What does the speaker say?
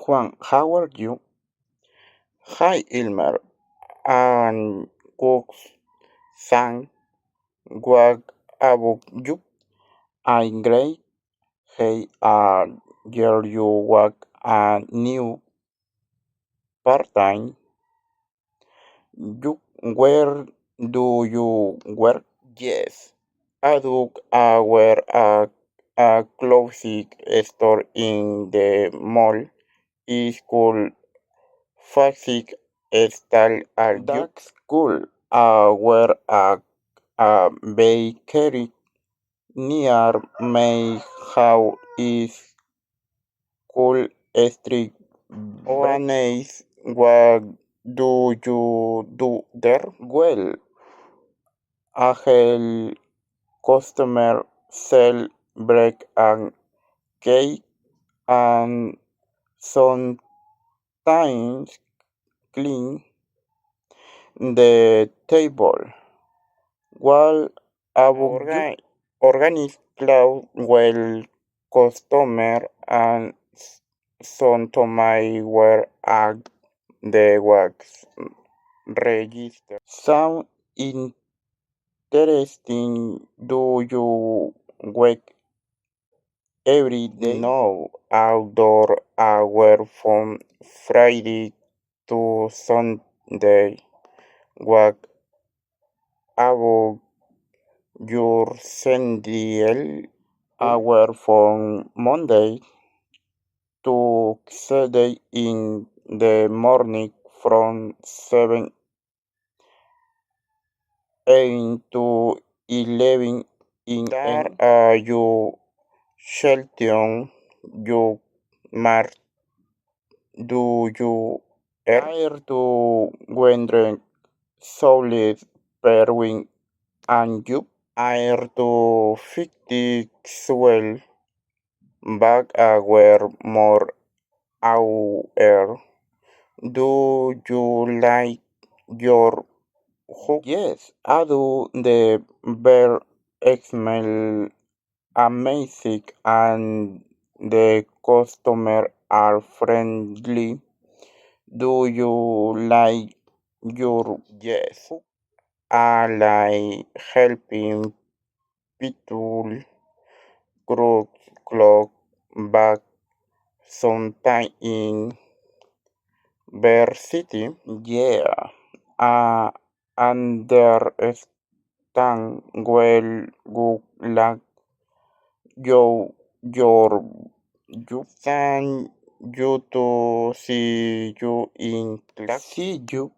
Juan, how are you? Hi, Ilmer. And Cook Sang, what about you? I'm great. Hey, girl, you work a new part-time. Where do you work? Yes, I do work a clothing store in the mall. It's cool. Fashion style are you? That's cool. Where a bakery near my house is cool street. Oanes, what do you do there? Well, I help customer sell bread and cake and sometimes clean the table. While about you? Organize cloud well customer and some to my were at the wax register. Sound interesting. Do you work every day? No, outdoor hour from Friday to Sunday. What about your schedule? Hour from Monday to Saturday in the morning from 7 a.m. to 11 a.m. Are you Shelton? You Mar? Do you air to Wendren Solid Perwin and you? Air to 50 swell back were more aware. Do you like your hook? Yes, I do. The bear smell amazing and the customer are friendly. Do you like your yes? I like helping people cross clock back sometime in Bear City. Yeah. Uh, understand well good luck your your you can you to see you in class. See you